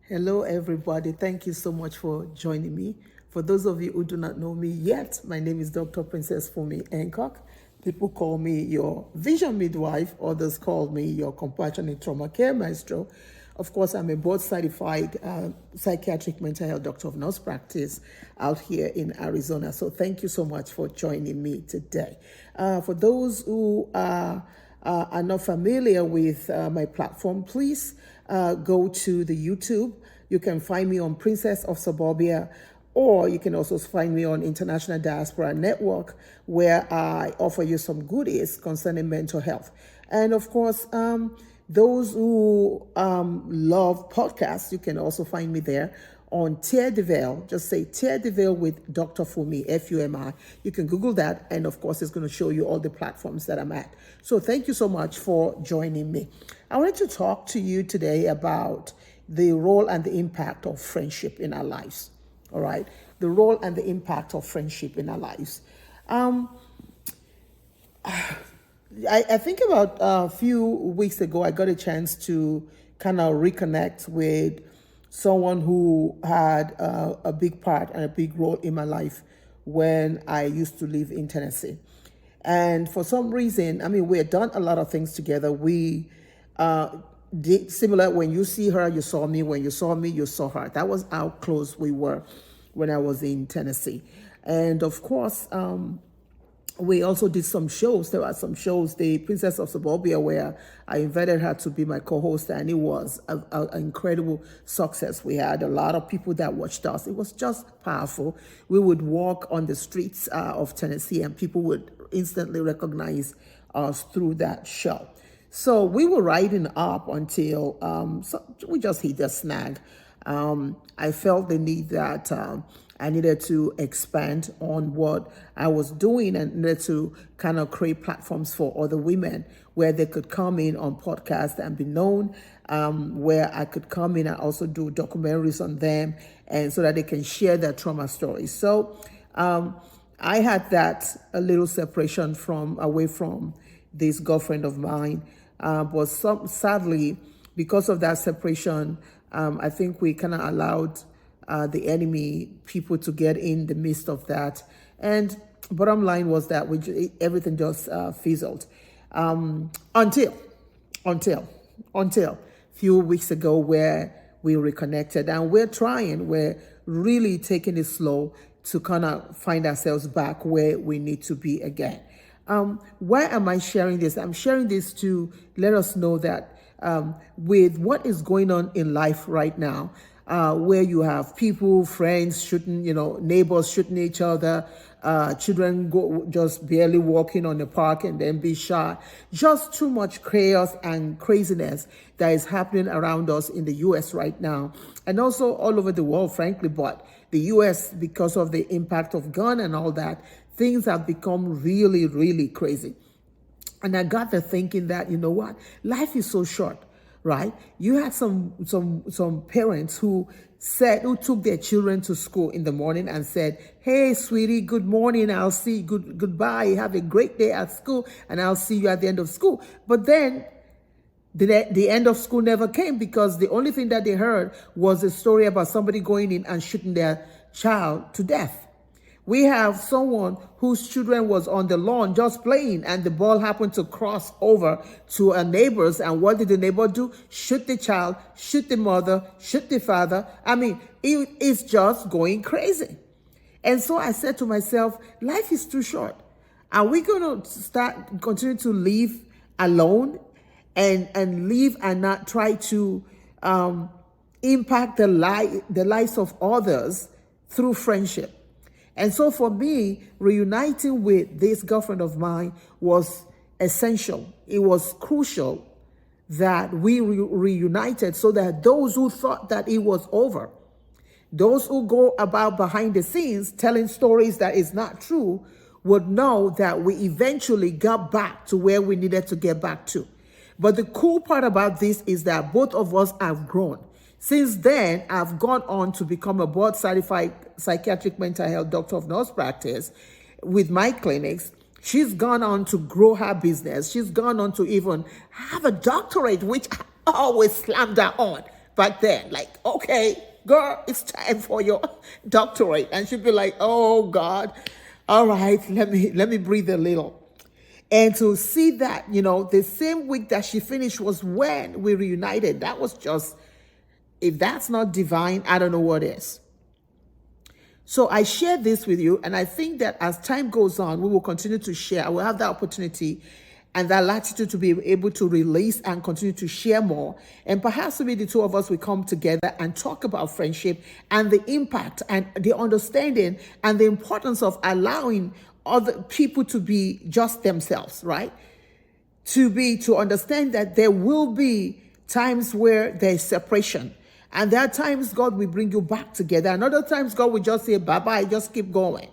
Hello, everybody. Thank you so much for joining me. For those of you who do not know me yet, my name is Dr. Princess Fumi Hancock. People call me your vision midwife, others call me your compassionate trauma care maestro. Of course, I'm a board certified psychiatric mental health doctor of nurse practice out here in Arizona. So thank you so much for joining me today. For those who are not familiar with my platform, please go to the YouTube. You can find me on Princess of Suburbia, or you can also find me on International Diaspora Network, where I offer you some goodies concerning mental health. And of course, those who love podcasts, you can also find me there on DrFumi. Just say DrFumi with Dr. Fumi, F-U-M-I. You can Google that, and of course, it's going to show you all the platforms that I'm at. So thank you so much for joining me. I wanted to talk to you today about the role and the impact of friendship in our lives. All right, the role and the impact of friendship in our lives. I think about a few weeks ago, I got a chance to kind of reconnect with someone who had a big part and a big role in my life when I used to live in Tennessee. And for some reason, I mean, we had done a lot of things together. We did similar. When you see her, you saw me. When you saw me, you saw her. That was how close we were when I was in Tennessee. And of course, we also did some shows. There were some shows, the Princess of Suburbia, where I invited her to be my co-host, and it was an incredible success. We had a lot of people that watched us. It was just powerful. We would walk on the streets of Tennessee, and people would instantly recognize us through that show. So we were riding up until we just hit a snag. I felt the need that I needed to expand on what I was doing and needed to kind of create platforms for other women where they could come in on podcasts and be known, where I could come in and also do documentaries on them, and so that they can share their trauma stories. So I had that a little separation away from this girlfriend of mine, but sadly, because of that separation, I think we kind of allowed the enemy people to get in the midst of that. And bottom line was that everything just fizzled until a few weeks ago, where we reconnected, and we're really taking it slow to kind of find ourselves back where we need to be again. Why am I sharing this? I'm sharing this to let us know that with what is going on in life right now, where you have people, friends shooting, neighbors shooting each other, children just barely walking on the park and then be shot. Just too much chaos and craziness that is happening around us in the U.S. right now, and also all over the world, frankly. But the U.S., because of the impact of gun and all that, things have become really, really crazy. And I got to thinking that, you know what, life is so short, right? You had some parents who took their children to school in the morning and said, "Hey, sweetie, good morning. I'll see you. Goodbye. Have a great day at school, and I'll see you at the end of school." But then the end of school never came, because the only thing that they heard was a story about somebody going in and shooting their child to death. We have someone whose children was on the lawn just playing, and the ball happened to cross over to a neighbor's. And what did the neighbor do? Shoot the child, shoot the mother, shoot the father. I mean, it's just going crazy. And so I said to myself, life is too short. Are we going to continue to live alone and live and not try to impact the lives of others through friendship? And so for me, reuniting with this girlfriend of mine was essential. It was crucial that we reunited, so that those who thought that it was over, those who go about behind the scenes telling stories that is not true, would know that we eventually got back to where we needed to get back to. But the cool part about this is that both of us have grown. Since then, I've gone on to become a board-certified psychiatric mental health doctor of nurse practice with my clinics. She's gone on to grow her business. She's gone on to even have a doctorate, which I always slammed her on. back then. Like, okay, girl, it's time for your doctorate. And she'd be like, oh God, all right, let me breathe a little. And to see that, the same week that she finished was when we reunited. That was just, if that's not divine, I don't know what is. So I share this with you, and I think that as time goes on, we will continue to share. I will have that opportunity and that latitude to be able to release and continue to share more. And perhaps maybe the two of us will come together and talk about friendship and the impact and the understanding and the importance of allowing other people to be just themselves, right? To understand that there will be times where there's separation. And there are times God will bring you back together. And other times God will just say, bye-bye, just keep going,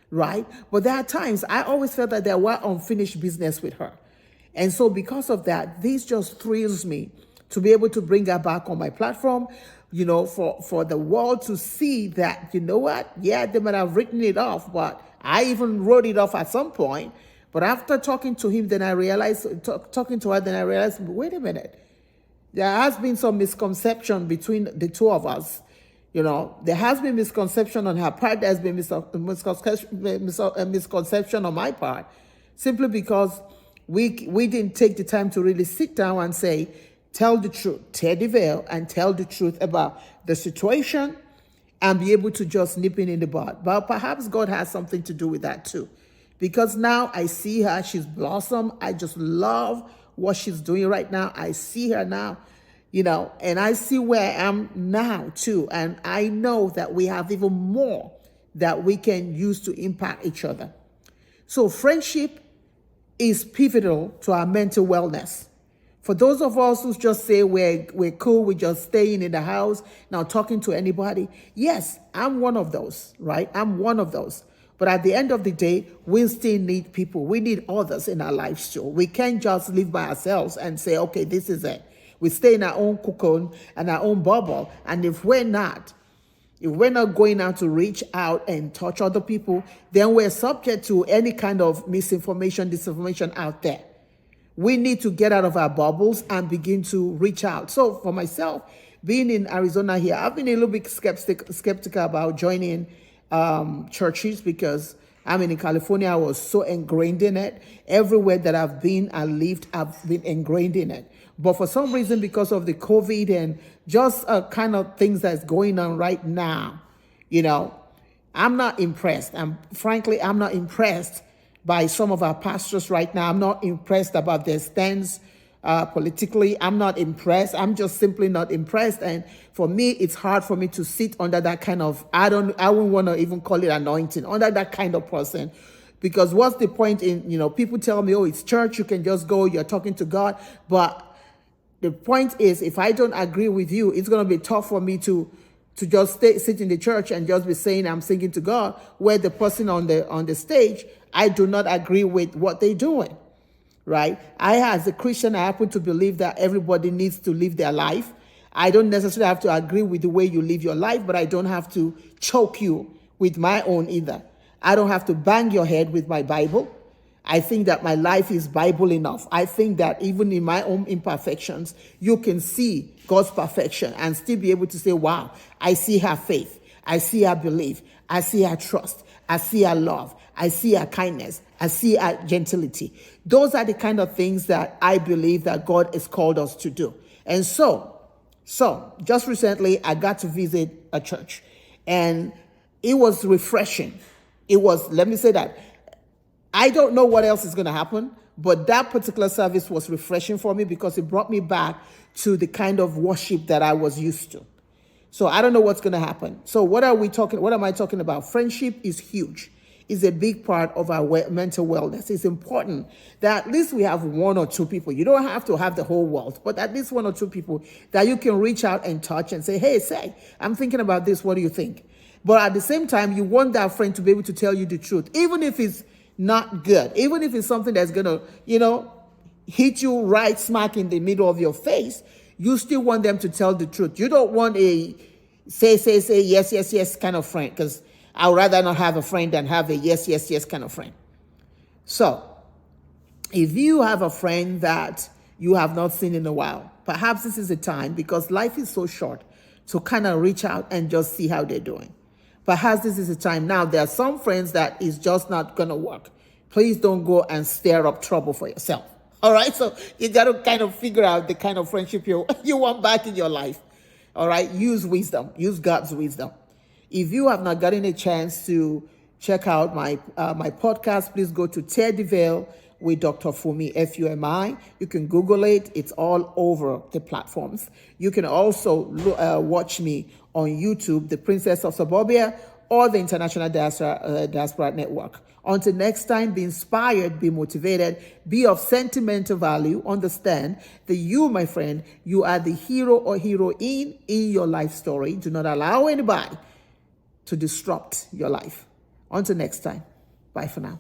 right? But there are times I always felt that there were unfinished business with her. And so because of that, this just thrills me to be able to bring her back on my platform, for the world to see that, you know what? Yeah, they might have written it off, but I even wrote it off at some point. But after talking to him, then I realized, talking to her, then I realized, wait a minute. There has been some misconception between the two of us. There has been misconception on her part. There's been misconception on my part, simply because we didn't take the time to really sit down and say, tell the truth, tear the veil, and tell the truth about the situation, and be able to just nip it in the bud. But perhaps God has something to do with that too, because now I see her. She's blossomed. I just love what she's doing right now. I see her now, and I see where I am now too. And I know that we have even more that we can use to impact each other. So friendship is pivotal to our mental wellness. For those of us who just say we're cool, we're just staying in the house, not talking to anybody. Yes, I'm one of those, right? I'm one of those. But at the end of the day, we still need people. We need others in our lives too. We can't just live by ourselves and say, okay, this is it. We stay in our own cocoon and our own bubble. And if we're not going out to reach out and touch other people, then we're subject to any kind of misinformation, disinformation out there. We need to get out of our bubbles and begin to reach out. So for myself, being in Arizona here, I've been a little bit skeptical about joining churches, because in California, I was so ingrained in it. Everywhere that I've been and lived, I've been ingrained in it. But for some reason, because of the COVID and just kind of things that's going on right now, I'm not impressed. Frankly, I'm not impressed by some of our pastors right now. I'm not impressed about their stance politically. I'm not impressed. I'm just simply not impressed. And for me, it's hard for me to sit under that kind of, I wouldn't want to even call it anointing, under that kind of person. Because what's the point in, people tell me, oh, it's church, you can just go, you're talking to God. But the point is, if I don't agree with you, it's going to be tough for me to just sit in the church and just be saying I'm singing to God, where the person on the stage, I do not agree with what they're doing, right? As a Christian, I happen to believe that everybody needs to live their life. I don't necessarily have to agree with the way you live your life, but I don't have to choke you with my own either. I don't have to bang your head with my Bible. I think that my life is Bible enough. I think that even in my own imperfections, you can see God's perfection and still be able to say, wow, I see her faith. I see her belief. I see her trust. I see her love. I see her kindness. I see her gentility. Those are the kind of things that I believe that God has called us to do. And so just recently, I got to visit a church, and it was refreshing. Let me say that. I don't know what else is going to happen, but that particular service was refreshing for me because it brought me back to the kind of worship that I was used to. So I don't know what's going to happen. So what am I talking about? Friendship is huge. It's a big part of our mental wellness. It's important that at least we have one or two people. You don't have to have the whole world, but at least one or two people that you can reach out and touch and say, hey, I'm thinking about this. What do you think? But at the same time, you want that friend to be able to tell you the truth, even if it's not good, even if it's something that's going to, hit you right smack in the middle of your face. You still want them to tell the truth. You don't want a say, yes kind of friend, because I would rather not have a friend than have a yes kind of friend. So if you have a friend that, you have not seen in a while. Perhaps this is the time, because life is so short, to kind of reach out and just see how they're doing. Perhaps this is the time. Now, there are some friends that is just not going to work. Please don't go and stir up trouble for yourself. All right? So you got to kind of figure out the kind of friendship you want back in your life. All right? Use wisdom. Use God's wisdom. If you have not gotten a chance to check out my podcast, please go to Tear the Veil with Dr. Fumi, Fumi. You can Google it. It's all over the platforms. You can also watch me on YouTube, The Princess of Suburbia, or the International Diaspora Network. Until next time, be inspired, be motivated, be of sentimental value. Understand that you, my friend, you are the hero or heroine in your life story. Do not allow anybody to disrupt your life. Until next time, bye for now.